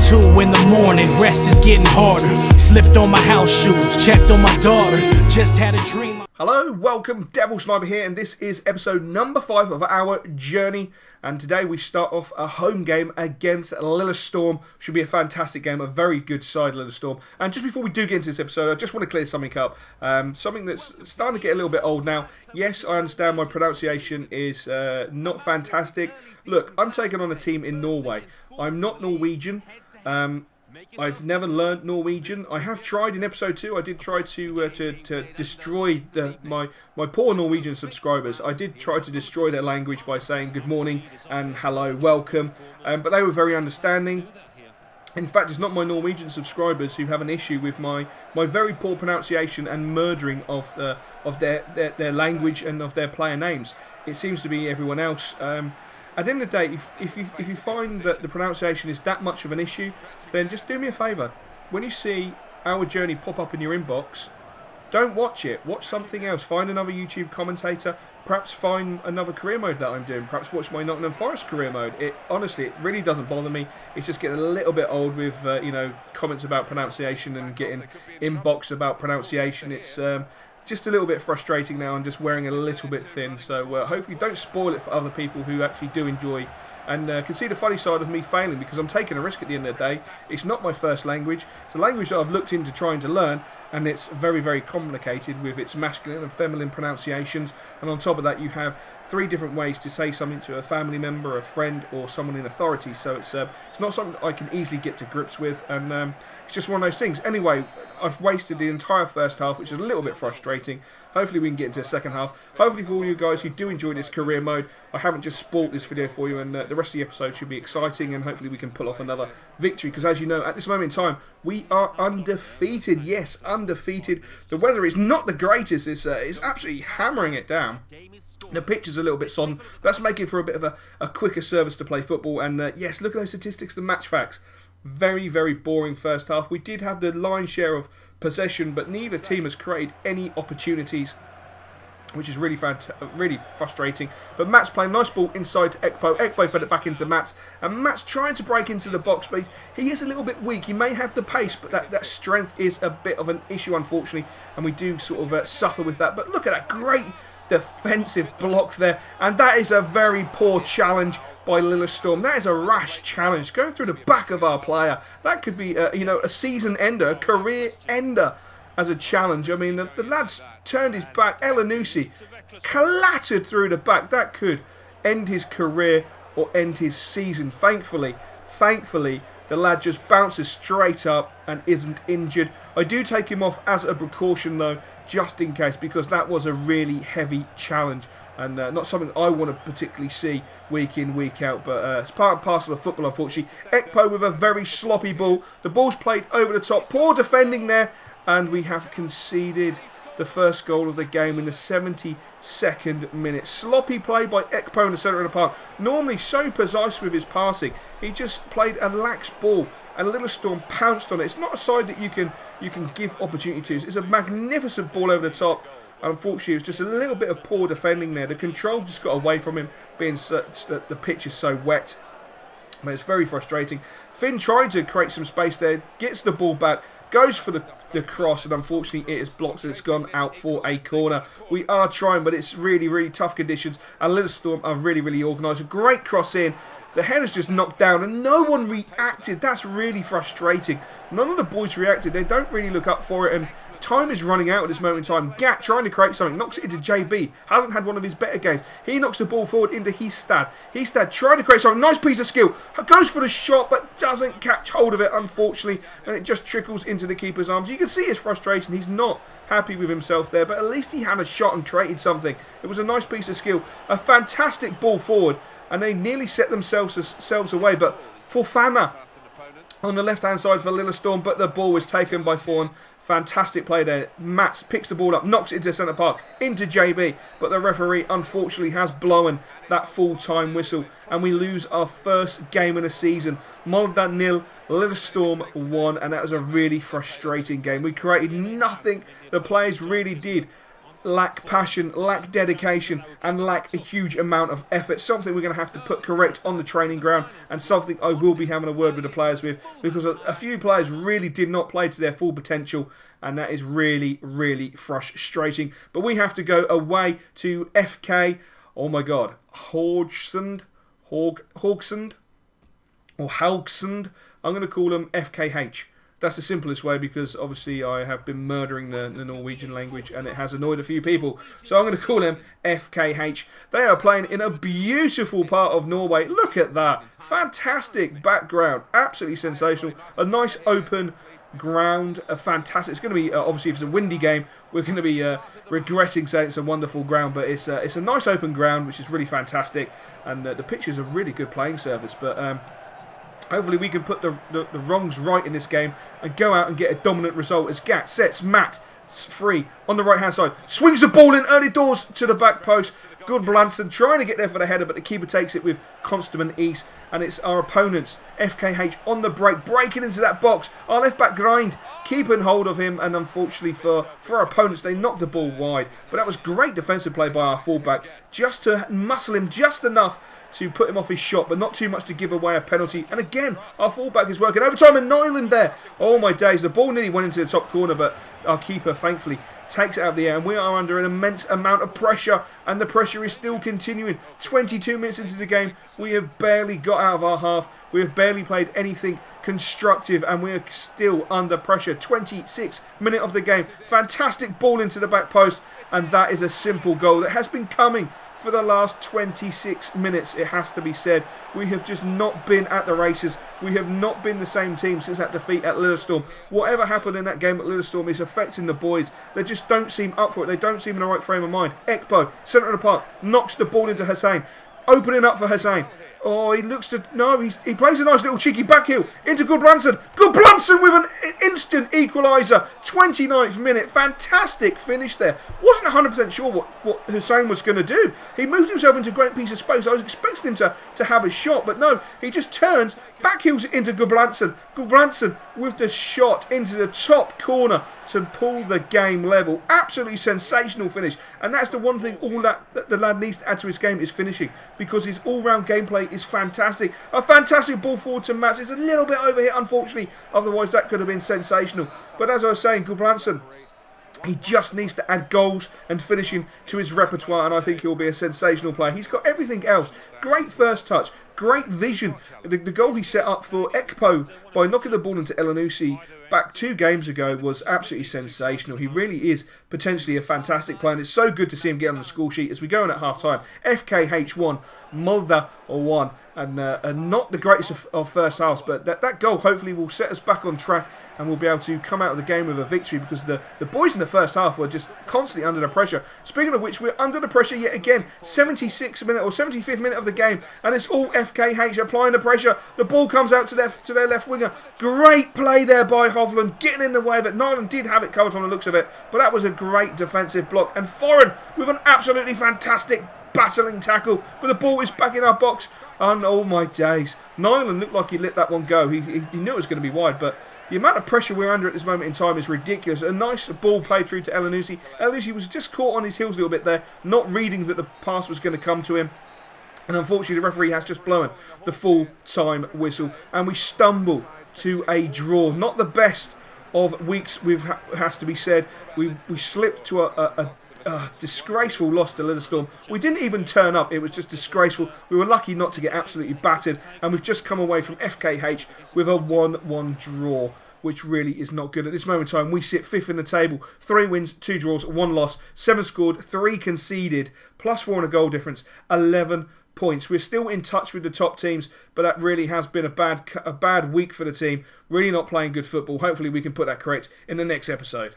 2 in the morning, rest is getting harder. Slipped on my house shoes, checked on my daughter. Just had a dream. Hello, welcome, Devil Sniper here, and this is episode number 5 of our journey. And today we start off a home game against Lillestrøm. Should be a fantastic game, a very good side, Lillestrøm. And just before we do get into this episode, I just want to clear something up. Something that's starting to get a little bit old now. Yes, I understand my pronunciation is not fantastic. Look, I'm taking on a team in Norway. I'm not Norwegian. I've never learned Norwegian. I have tried in episode 2. I did try to destroy my poor Norwegian subscribers. I did try to destroy their language by saying good morning and hello, welcome. But they were very understanding. In fact, it's not my Norwegian subscribers who have an issue with my very poor pronunciation and murdering of their language and of their player names. It seems to be everyone else. At the end of the day, if you find that the pronunciation is that much of an issue, then just do me a favour. When you see our journey pop up in your inbox, don't watch it. Watch something else. Find another YouTube commentator. Perhaps find another career mode that I'm doing. Perhaps watch my Nottingham Forest career mode. Honestly, it really doesn't bother me. It's just getting a little bit old with comments about pronunciation and getting inbox about pronunciation. It's just a little bit frustrating now and just wearing a little bit thin. So hopefully don't spoil it for other people who actually do enjoy and can see the funny side of me failing, because I'm taking a risk at the end of the day. It's not my first language. It's a language that I've looked into trying to learn, and it's very, very complicated with its masculine and feminine pronunciations. And on top of that, you have 3 different ways to say something to a family member, a friend, or someone in authority. So it's not something I can easily get to grips with, and it's just one of those things. Anyway, I've wasted the entire first half, which is a little bit frustrating. Hopefully we can get into the second half. Hopefully for all you guys who do enjoy this career mode, I haven't just spoiled this video for you, and the rest of the episode should be exciting, and hopefully we can pull off another victory, because as you know, at this moment in time, we are undefeated. Yes, undefeated. The weather is not the greatest. It's absolutely hammering it down. The pitch is a little bit sodden, but that's making for a bit of a quicker service to play football. And yes, look at those statistics, the match facts. Very, very boring first half. We did have the lion's share of possession, but neither team has created any opportunities, which is really frustrating. But Matt's playing nice ball inside to Ekpo. Ekpo fed it back into Matt, and Matt's trying to break into the box, but he is a little bit weak. He may have the pace, but that strength is a bit of an issue, unfortunately, and we do sort of suffer with that. But look at that great defensive block there, and that is a very poor challenge by Lillestrøm. That is a rash challenge, going through the back of our player. That could be a season ender, a career ender as a challenge. I mean, the lad's turned his back. Elanusi clattered through the back. That could end his career or end his season. Thankfully, the lad just bounces straight up and isn't injured. I do take him off as a precaution though, just in case, because that was a really heavy challenge and not something I want to particularly see week in, week out. But it's part and parcel of football, unfortunately. Ekpo with a very sloppy ball. The ball's played over the top. Poor defending there, and we have conceded the first goal of the game in the 72nd minute. Sloppy play by Ekpo in the centre of the park. Normally so precise with his passing. He just played a lax ball, and Lillestrøm pounced on it. It's not a side that you can give opportunity to. It's a magnificent ball over the top. Unfortunately, it was just a little bit of poor defending there. The control just got away from him, being such that the pitch is so wet. But it's very frustrating. Finn trying to create some space there, gets the ball back, goes for the cross, and unfortunately it is blocked and it's gone out for a corner. We are trying, but it's really, really tough conditions, and Lillestrøm are really, really organised. A great cross in. The header's just knocked down and no one reacted. That's really frustrating. None of the boys reacted. They don't really look up for it, and time is running out at this moment in time. Gat trying to create something, knocks it into JB. Hasn't had one of his better games. He knocks the ball forward into Histad. Histad trying to create something. Nice piece of skill. Goes for the shot, but doesn't catch hold of it, unfortunately. And it just trickles into the keeper's arms. You can see his frustration. He's not happy with himself there, but at least he had a shot and created something. It was a nice piece of skill. A fantastic ball forward. And they nearly set themselves away. But Fofana on the left-hand side for Lillestrøm, but the ball was taken by Fawn. Fantastic play there. Mats picks the ball up, knocks it into centre park, into JB. But the referee, unfortunately, has blown that full-time whistle. And we lose our first game in the season. Molde 0, Lillestrøm 1. And that was a really frustrating game. We created nothing. The players really did lack passion, lack dedication, and lack a huge amount of effort. Something we're going to have to put correct on the training ground, and something I will be having a word with the players with, because a few players really did not play to their full potential, and that is really, really frustrating. But we have to go away to FK, oh my god, Haugsund, or Haugsund. I'm going to call them FKH. That's the simplest way, because obviously I have been murdering the Norwegian language and it has annoyed a few people. So I'm going to call them FKH. They are playing in a beautiful part of Norway. Look at that. Fantastic background. Absolutely sensational. A nice open ground. Fantastic. It's going to be, obviously if it's a windy game, we're going to be regretting saying it's a wonderful ground. But it's a nice open ground, which is really fantastic. And the pitch is a really good playing surface. But hopefully we can put the wrongs right in this game and go out and get a dominant result as Gat sets Matt free on the right hand side. Swings the ball in early doors to the back post. Good Blanson trying to get there for the header, but the keeper takes it with consummate ease. And it's our opponents, FKH, on the break, breaking into that box. Our left back grind, keeping hold of him, and unfortunately for our opponents, they knocked the ball wide. But that was great defensive play by our fullback, just to muscle him just enough to put him off his shot, but not too much to give away a penalty. And again, our fullback is working overtime, and Nyland there. Oh my days, the ball nearly went into the top corner, but our keeper thankfully takes it out of the air, and we are under an immense amount of pressure, and the pressure is still continuing. 22 minutes into the game, we have barely got out of our half. We have barely played anything constructive, and we are still under pressure. 26th minute of the game. Fantastic ball into the back post, and that is a simple goal that has been coming for the last 26 minutes, it has to be said. We have just not been at the races. We have not been the same team since that defeat at Lillestrøm. Whatever happened in that game at Lillestrøm is affecting the boys. They just don't seem up for it. They don't seem in the right frame of mind. Ekbo, centre of the park, knocks the ball into Hussein. Opening up for Hussein. Oh, he looks to... No, he plays a nice little cheeky back heel into Gudbranson. Gudbranson with an instant equaliser. 29th minute. Fantastic finish there. Wasn't 100% sure what Hussein was going to do. He moved himself into a great piece of space. I was expecting him to have a shot, but no. He just turns, back heels it into Gudbranson. Gudbranson with the shot into the top corner to pull the game level. Absolutely sensational finish. And that's the one thing all that the lad needs to add to his game is finishing, because his all-round gameplay is fantastic. A fantastic ball forward to Mats. It's a little bit over here, unfortunately. Otherwise, that could have been sensational. But as I was saying, Gudbranson, he just needs to add goals and finishing to his repertoire, and I think he'll be a sensational player. He's got everything else. Great first touch, great vision. The goal he set up for Ekpo by knocking the ball into Elanusi back 2 games ago was absolutely sensational. He really is potentially a fantastic player, and it's so good to see him get on the score sheet as we go in at half-time. FKH 1, Molde 1, and not the greatest of first halves, but that goal hopefully will set us back on track, and we'll be able to come out of the game with a victory, because the boys in the first half were just constantly under the pressure. Speaking of which, we're under the pressure yet again. 76th minute or 75th minute of the game, and it's all FKH applying the pressure. The ball comes out to their left winger. Great play there by Hovland, getting in the way of it. Nyland did have it covered from the looks of it, but that was a great defensive block. And Foreign with an absolutely fantastic battling tackle, but the ball is back in our box. And oh my days, Nyland looked like he let that one go. He knew it was going to be wide, but the amount of pressure we're under at this moment in time is ridiculous. A nice ball played through to Elanusi. Elanusi was just caught on his heels a little bit there, not reading that the pass was going to come to him. And unfortunately, the referee has just blown the full-time whistle, and we stumble to a draw. Not the best of weeks, has to be said. We slipped to a disgraceful loss to Lillestrøm. We didn't even turn up. It was just disgraceful. We were lucky not to get absolutely battered, and we've just come away from FKH with a 1-1 draw, which really is not good. At this moment in time, we sit 5th in the table. 3 wins, 2 draws, 1 loss, 7 scored, 3 conceded, +4 on a goal difference, 11 points. We're still in touch with the top teams, but that really has been a bad week for the team. Really not playing good football. Hopefully we can put that correct in the next episode.